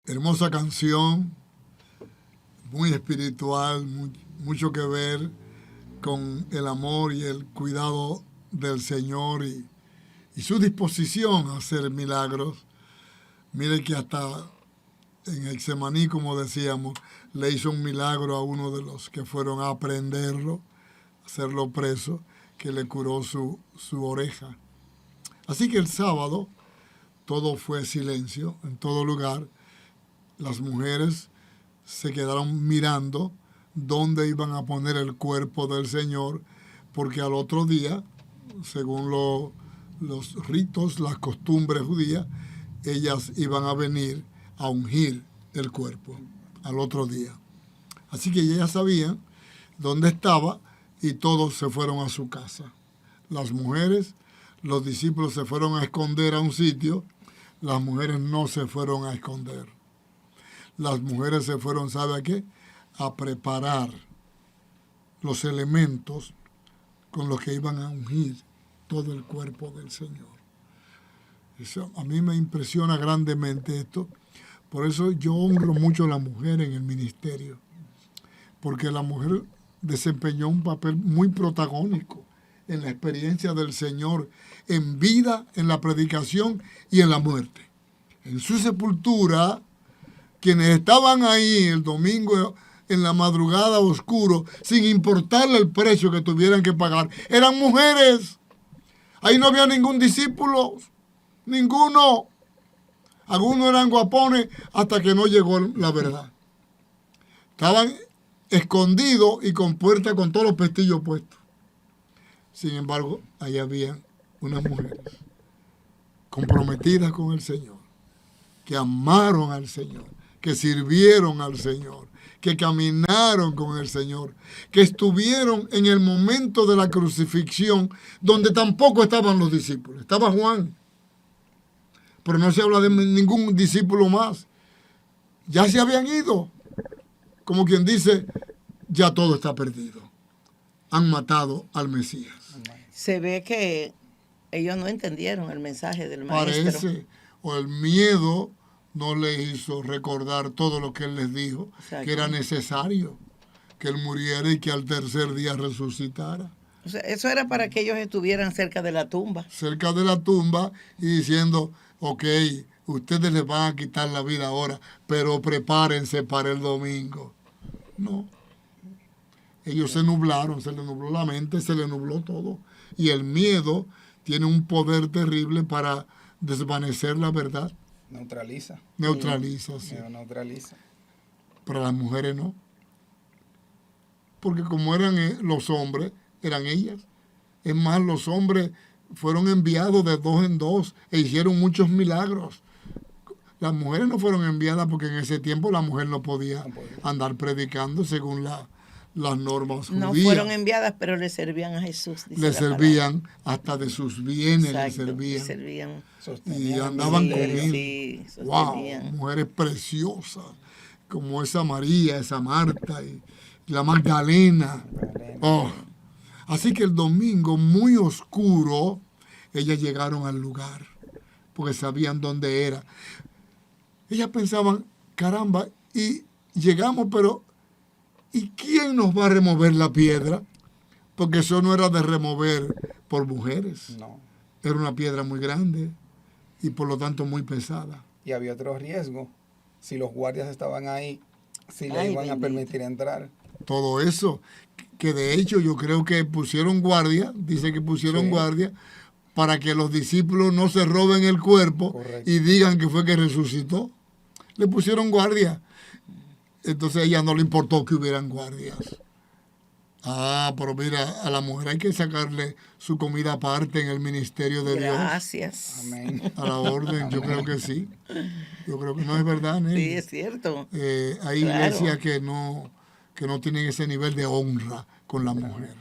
Hermosa canción, muy espiritual, mucho que ver con el amor y el cuidado del Señor y su disposición a hacer milagros. Mire que hasta en Getsemaní, como decíamos, le hizo un milagro a uno de los que fueron a prenderlo, a hacerlo preso, que le curó su oreja. Así que el sábado todo fue silencio en todo lugar. Las mujeres se quedaron mirando dónde iban a poner el cuerpo del Señor, porque al otro día, según los ritos, las costumbres judías, ellas iban a venir a ungir el cuerpo al otro día. Así que ellas sabían dónde estaba y todos se fueron a su casa. Las mujeres, los discípulos se fueron a esconder a un sitio, las mujeres no se fueron a esconder. Las mujeres se fueron, ¿sabe a qué? A preparar los elementos con los que iban a ungir todo el cuerpo del Señor. Eso, a mí me impresiona grandemente esto. Por eso yo honro mucho a la mujer en el ministerio, porque la mujer desempeñó un papel muy protagónico en la experiencia del Señor, en vida, en la predicación y en la muerte. En su sepultura, quienes estaban ahí el domingo en la madrugada oscuro, sin importarle el precio que tuvieran que pagar, eran mujeres. Ahí no había ningún discípulo, ninguno. Algunos eran guapones hasta que no llegó la verdad. Estaban escondidos y con puertas con todos los pestillos puestos. Sin embargo, ahí había unas mujeres comprometidas con el Señor, que amaron al Señor, que sirvieron al Señor, que caminaron con el Señor, que estuvieron en el momento de la crucifixión, donde tampoco estaban los discípulos. Estaba Juan, pero no se habla de ningún discípulo más. Ya se habían ido. Como quien dice, ya todo está perdido. Han matado al Mesías. Se ve que ellos no entendieron el mensaje del maestro. Parece, o el miedo no les hizo recordar todo lo que él les dijo, Exacto. que era necesario que él muriera y que al tercer día resucitara. O sea, eso era para que ellos estuvieran cerca de la tumba. Cerca de la tumba y diciendo, ok, ustedes les van a quitar la vida ahora, pero prepárense para el domingo. No. Ellos se nublaron, se les nubló la mente, se les nubló todo. Y el miedo tiene un poder terrible para desvanecer la verdad. Neutraliza. Neutraliza, sí. Neutraliza. Pero las mujeres no. Porque como eran los hombres, eran ellas. Es más, los hombres fueron enviados de dos en dos e hicieron muchos milagros. Las mujeres no fueron enviadas porque en ese tiempo la mujer no podía andar predicando según las normas judías. No fueron enviadas, pero le servían a Jesús. Le servían hasta de sus bienes. Exacto, le servían. sostenían. Y andaban con él. Sí, wow, mujeres preciosas, como esa María, esa Marta y la Magdalena. Oh. Así que el domingo, muy oscuro, ellas llegaron al lugar, porque sabían dónde era. Ellas pensaban, caramba, y llegamos, pero ¿y quién nos va a remover la piedra? Porque eso no era de remover por mujeres. No. Era una piedra muy grande y por lo tanto muy pesada. Y había otro riesgo. Si los guardias estaban ahí, si le iban a permitir entrar. Todo eso, que de hecho yo creo que pusieron guardia, dice que pusieron guardia, para que los discípulos no se roben el cuerpo. Correcto. Y digan que fue que resucitó. Le pusieron guardia. Entonces a ella no le importó que hubieran guardias. Ah, pero mira, a la mujer hay que sacarle su comida aparte en el ministerio de Dios. Gracias. Amén. A la orden, yo creo que sí. Yo creo que no es verdad, Nelly. Sí, es cierto. Hay iglesias que no tienen ese nivel de honra con la mujer.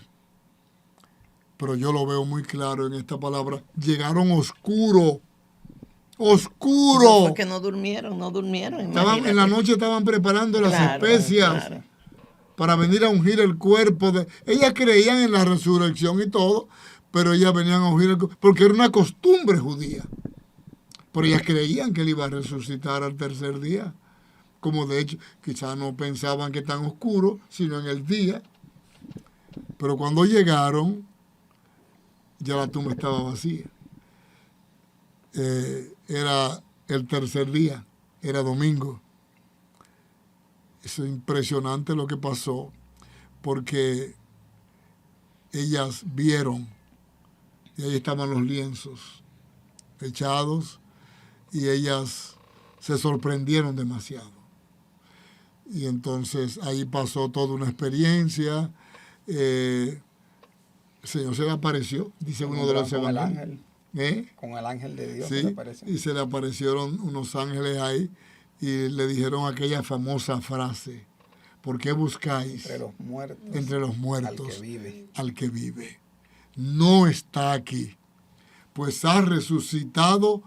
Pero yo lo veo muy claro en esta palabra. Llegaron oscuro. ¡Oscuro! Porque no durmieron. En la noche estaban preparando las especias para venir a ungir el cuerpo. Ellas creían en la resurrección y todo, pero ellas venían a ungir el cuerpo, porque era una costumbre judía. Pero ellas creían que él iba a resucitar al tercer día. como de hecho quizás no pensaban que tan oscuro, sino en el día. Pero cuando llegaron, ya la tumba estaba vacía. Era el tercer día, era domingo. Es impresionante lo que pasó, porque ellas vieron, y ahí estaban los lienzos echados, y ellas se sorprendieron demasiado. Y entonces ahí pasó toda una experiencia. El Señor se le apareció, dice uno de los evangelios. Con el ángel de Dios. Sí, y se le aparecieron unos ángeles ahí y le dijeron aquella famosa frase: ¿por qué buscáis entre los muertos al que vive? No está aquí, pues ha resucitado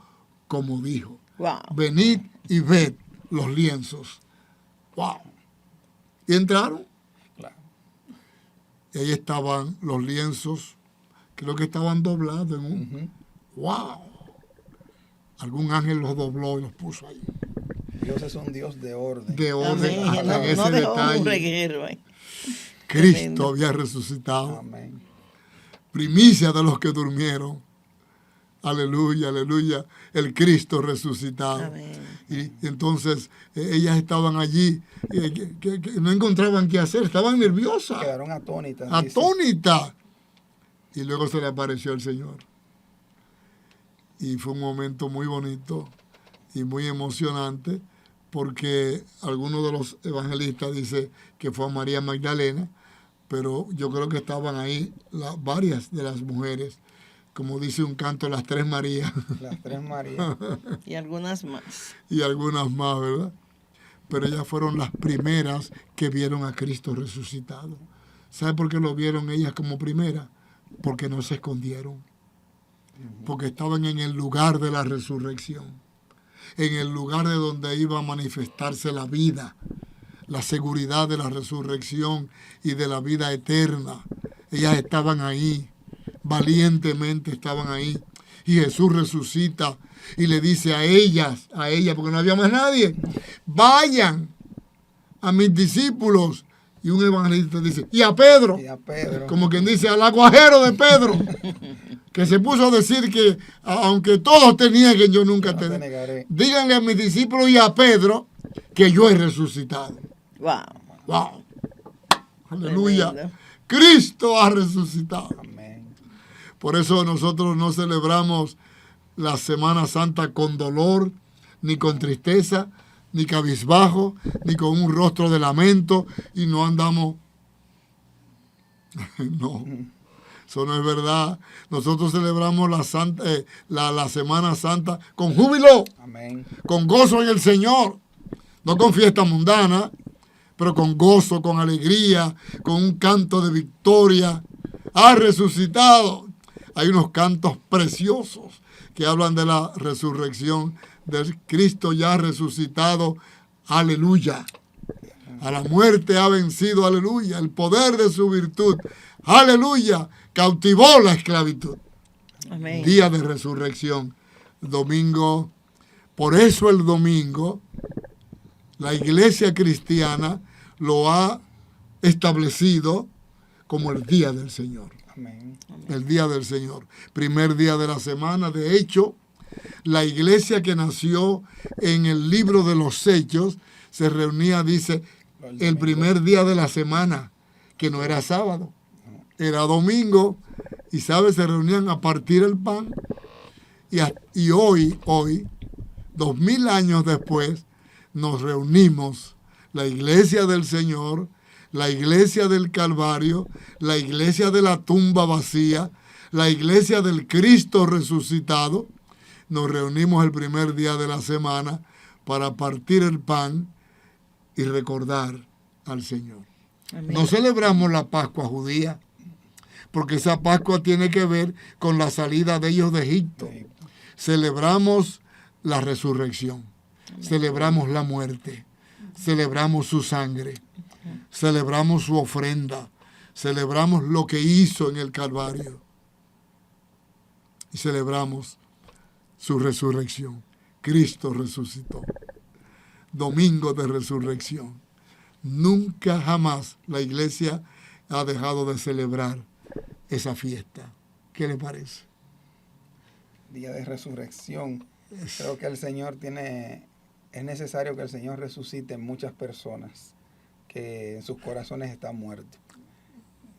como dijo. Wow. Venid y ved los lienzos. Wow. Y entraron. Claro. Y ahí estaban los lienzos, creo que estaban doblados en un... Uh-huh. ¡Wow! Algún ángel los dobló y los puso ahí. Dios es un Dios de orden. De orden, Amén. hasta en ese no dejó detalle. un reguero, Cristo Tremendo. había resucitado. Amén. Primicia de los que durmieron. Aleluya, aleluya. El Cristo resucitado. Amén. Y entonces ellas estaban allí, que no encontraban qué hacer, estaban nerviosas. Quedaron atónitas. Atónitas. Y luego se le apareció el Señor. Y fue un momento muy bonito y muy emocionante, porque algunos de los evangelistas dicen que fue a María Magdalena, pero yo creo que estaban ahí varias de las mujeres, como dice un canto, las tres Marías. Las tres Marías. Y algunas más. Y algunas más, ¿verdad? Pero ellas fueron las primeras que vieron a Cristo resucitado. ¿Sabe por qué lo vieron ellas como primeras? Porque no se escondieron. Porque estaban en el lugar de la resurrección. En el lugar de donde iba a manifestarse la vida, la seguridad de la resurrección y de la vida eterna. Ellas estaban ahí, valientemente estaban ahí. Y Jesús resucita y le dice a ella, porque no había más nadie: vayan a mis discípulos. Y un evangelista dice: y a Pedro. Y a Pedro. Como quien dice, al aguajero de Pedro, que se puso a decir que aunque todos te nieguen, yo nunca te negaré. Díganle a mis discípulos y a Pedro que yo he resucitado. Wow. Wow. Aleluya. Tremendo. Cristo ha resucitado. Amén. Por eso nosotros no celebramos la Semana Santa con dolor, ni con tristeza, ni cabizbajo, ni con un rostro de lamento, y no andamos... No, eso no es verdad. Nosotros celebramos la Semana Santa con júbilo. Amén. Con gozo en el Señor, no con fiesta mundana, pero con gozo, con alegría, con un canto de victoria. Ha resucitado. Hay unos cantos preciosos que hablan de la resurrección de Cristo ya resucitado. Aleluya. A la muerte ha vencido, aleluya. El poder de su virtud, aleluya, cautivó la esclavitud. Amén. Día de resurrección, domingo. Por eso el domingo, la iglesia cristiana lo ha establecido como el día del Señor. Amén. El día del Señor. Primer día de la semana. De hecho, la iglesia que nació en el libro de los Hechos se reunía, dice, el primer día de la semana, que no era sábado, era domingo, y ¿sabes? Se reunían a partir el pan. Y hoy, 2000 años después, nos reunimos, la iglesia del Señor, la iglesia del Calvario, la iglesia de la tumba vacía, la iglesia del Cristo resucitado. Nos reunimos el primer día de la semana para partir el pan y recordar al Señor. Amén. No celebramos la Pascua judía, porque esa Pascua tiene que ver con la salida de ellos de Egipto. Celebramos la resurrección, celebramos la muerte, celebramos su sangre, celebramos su ofrenda, celebramos lo que hizo en el Calvario y celebramos su resurrección. Cristo resucitó. domingo de resurrección. Nunca jamás la iglesia ha dejado de celebrar esa fiesta. ¿Qué le parece? Día de resurrección. Creo que es necesario que el Señor resucite en muchas personas que en sus corazones están muertos.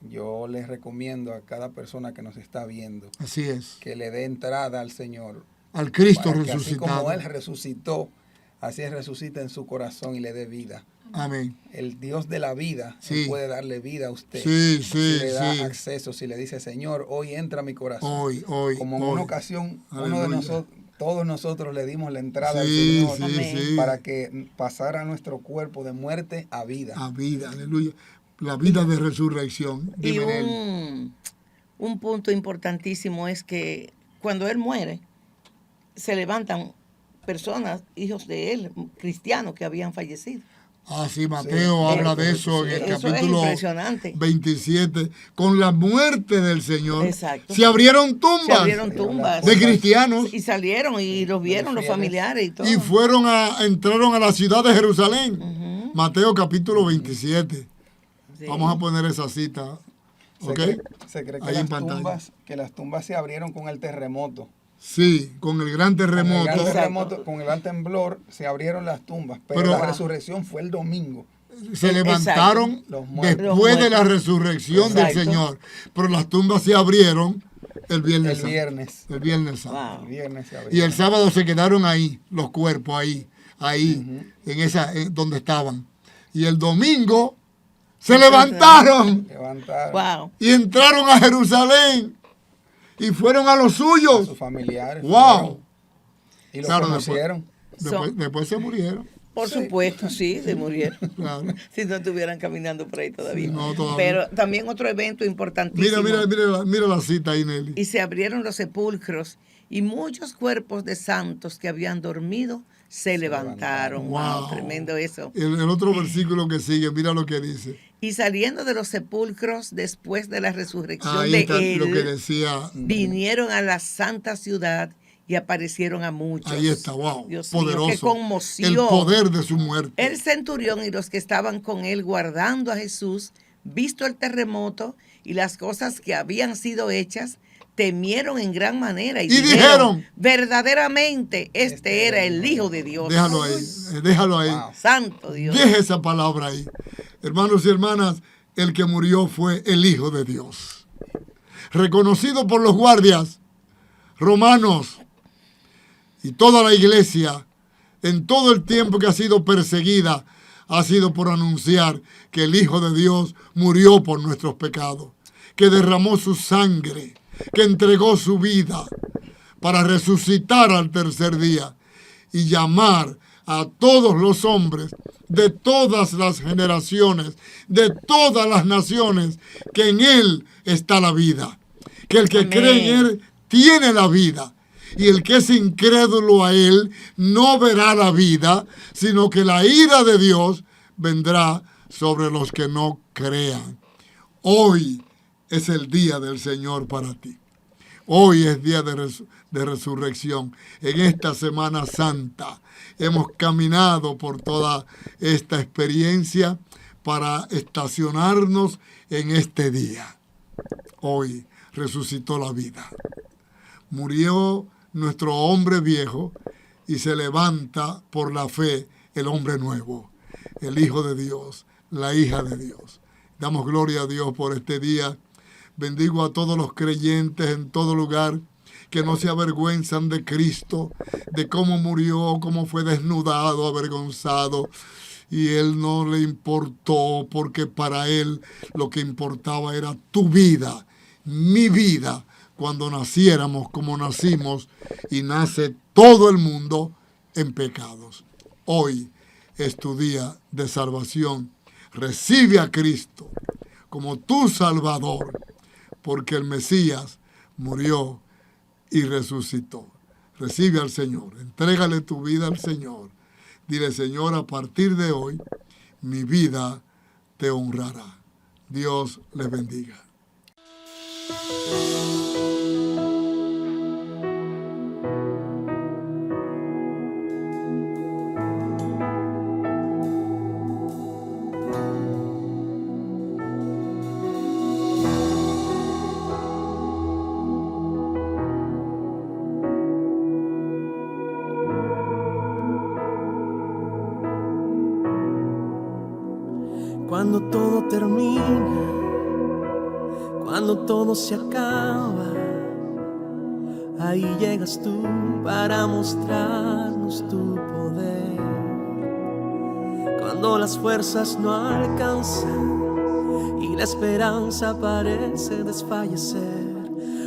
Yo les recomiendo a cada persona que nos está viendo, así es, que le dé entrada al Señor, al Cristo para que resucitado. así como Él resucitó, así Él resucita en su corazón y le dé vida. Amén. El Dios de la vida, sí, Él puede darle vida a usted. Sí, si le da acceso, si le dice, Señor, hoy entra a mi corazón. Hoy, como en una ocasión, aleluya, uno de nosotros, todos nosotros le dimos la entrada al Señor para que pasara nuestro cuerpo de muerte a vida. A vida, aleluya. La vida de resurrección. Y un punto importantísimo es que cuando Él muere, se levantan personas, hijos de Él, cristianos que habían fallecido. Ah, sí, Mateo habla de eso en el capítulo 27. Con la muerte del Señor, exacto, se abrieron tumbas de cristianos. Y salieron y los vieron los familiares y todo. Y entraron a la ciudad de Jerusalén. Mateo capítulo 27. Sí. Vamos a poner esa cita. Se cree que las tumbas se abrieron con el terremoto. Sí, con el gran terremoto. Con el gran temblor se abrieron las tumbas, pero la resurrección fue el domingo. Se levantaron después de la resurrección del Señor, pero las tumbas se abrieron el viernes. El viernes santo. Wow. El viernes se abrieron. Y el sábado se quedaron ahí, los cuerpos ahí, en donde estaban. Y el domingo se levantaron. Wow. Y entraron a Jerusalén. Y fueron a los suyos. A sus familiares. ¡Wow! Y los conocieron. Después se murieron. Por supuesto, sí, se murieron. Claro. Si no estuvieran caminando por ahí todavía. Sí, no, todavía. Pero también otro evento importantísimo. Mira la cita ahí, Nelly. Y se abrieron los sepulcros y muchos cuerpos de santos que habían dormido se levantaron. Wow, tremendo eso. El otro versículo que sigue, mira lo que dice. Y saliendo de los sepulcros después de la resurrección ahí de está él, lo que decía. Vinieron a la santa ciudad y aparecieron a muchos. Ahí está, wow, Dios poderoso. Mío, qué conmoción. El poder de su muerte. El centurión y los que estaban con él guardando a Jesús, visto el terremoto y las cosas que habían sido hechas, temieron en gran manera y dijeron, verdaderamente este era el Hijo de Dios. Déjalo ahí. Wow. Santo Dios. Deje esa palabra ahí. Hermanos y hermanas, el que murió fue el Hijo de Dios. Reconocido por los guardias romanos y toda la iglesia, en todo el tiempo que ha sido perseguida, ha sido por anunciar que el Hijo de Dios murió por nuestros pecados, que derramó su sangre, que entregó su vida para resucitar al tercer día y llamar a todos los hombres de todas las generaciones, de todas las naciones, que en Él está la vida, que el que Amén. Cree en Él tiene la vida, y el que es incrédulo a Él no verá la vida, sino que la ira de Dios vendrá sobre los que no crean. Hoy es el día del Señor para ti. Hoy es día de resurrección. En esta Semana Santa hemos caminado por toda esta experiencia para estacionarnos en este día. Hoy resucitó la vida. Murió nuestro hombre viejo y se levanta por la fe el hombre nuevo, el Hijo de Dios, la hija de Dios. Damos gloria a Dios por este día. Bendigo a todos los creyentes en todo lugar que no se avergüenzan de Cristo, de cómo murió, cómo fue desnudado, avergonzado. Y Él no le importó, porque para Él lo que importaba era tu vida, mi vida, cuando naciéramos como nacimos, y nace todo el mundo en pecados. Hoy es tu día de salvación. Recibe a Cristo como tu Salvador, porque el Mesías murió y resucitó. Recibe al Señor, entrégale tu vida al Señor. Dile, Señor, a partir de hoy, mi vida te honrará. Dios les bendiga. termina, cuando todo se acaba, ahí llegas tú para mostrarnos tu poder. Cuando las fuerzas no alcanzan y la esperanza parece desfallecer,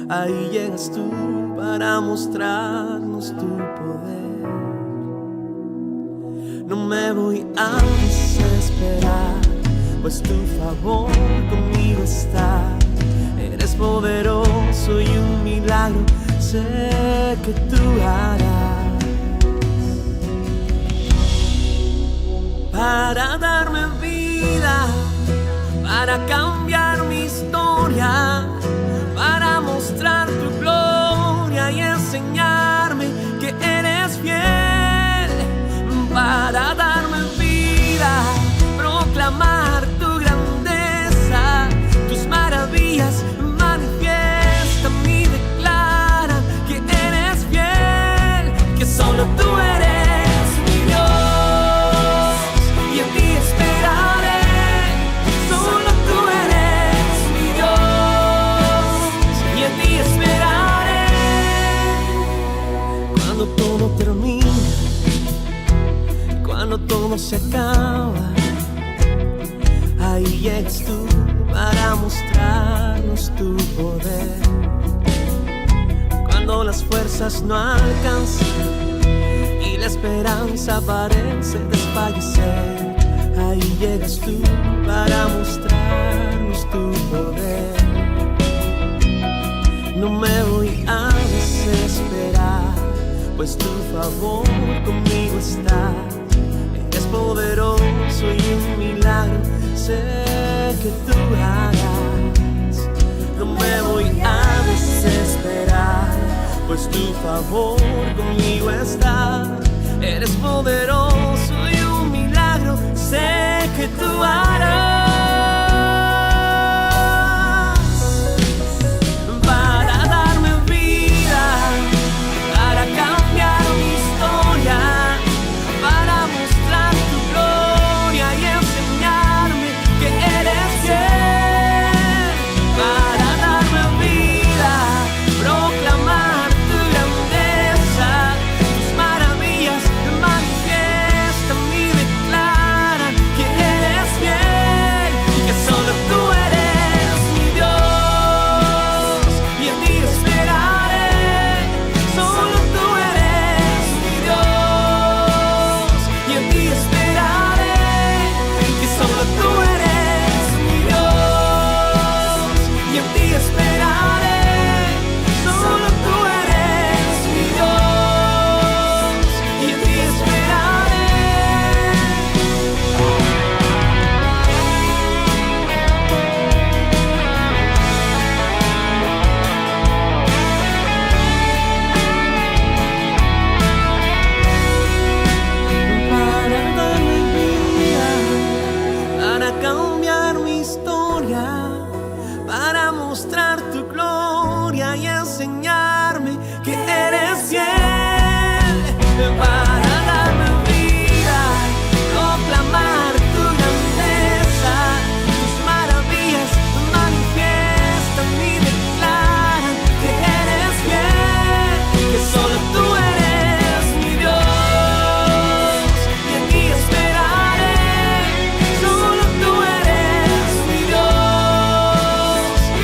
ahí llegas tú para mostrarnos tu poder. No me voy a desesperar, pues tu favor conmigo está. Eres poderoso y un milagro sé que tú harás. Para darme vida, para cambiar mi historia, para mostrar tu gloria y enseñarme que eres fiel. Para darme vida, proclamar tu grandeza, tus maravillas manifiestan y declaran que eres fiel, que solo tú eres mi Dios, y en ti esperaré. Solo tú eres mi Dios, y en ti esperaré. Cuando todo termina, cuando todo se acaba, ahí llegas tú para mostrarnos tu poder. Cuando las fuerzas no alcanzan y la esperanza parece desfallecer, ahí llegas tú para mostrarnos tu poder. No me voy a desesperar, pues tu favor conmigo está. Eres poderoso y un milagro sé que tú harás. No me voy a desesperar, pues tu favor conmigo está. Eres poderoso y un milagro sé que tú harás. Para darme vida, para cambiar mi historia, para mostrar tu gloria y enseñarme que eres fiel. Para darme vida, proclamar tu grandeza, tus maravillas manifiestan y declaran que eres fiel, que solo tú eres mi Dios, y en ti esperaré. Solo tú eres mi Dios, y en ti esperaré, que solo tú eres mi Dios, y en ti esperaré. Solo tú eres mi Dios, y en ti esperaré. Para darme vida, para cambiar mi historia, para mostrar tu gloria y enseñarme que eres fiel. Para darme vida, proclamar tu grandeza, tus maravillas manifiestan y declaran que eres fiel, que solo tú eres mi Dios, y en ti esperaré. Solo tú eres mi Dios,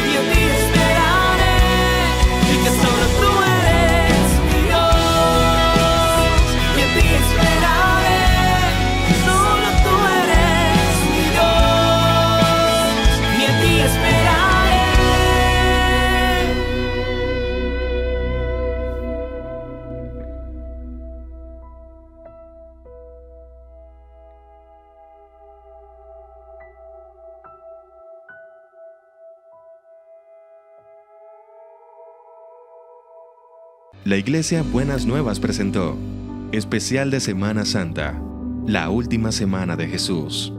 y en ti esperaré, y que solo tú eres mi Dios, y en ti esperaré. Solo tú eres mi Dios, y en ti esperaré. La Iglesia Buenas Nuevas presentó Especial de Semana Santa, la última semana de Jesús.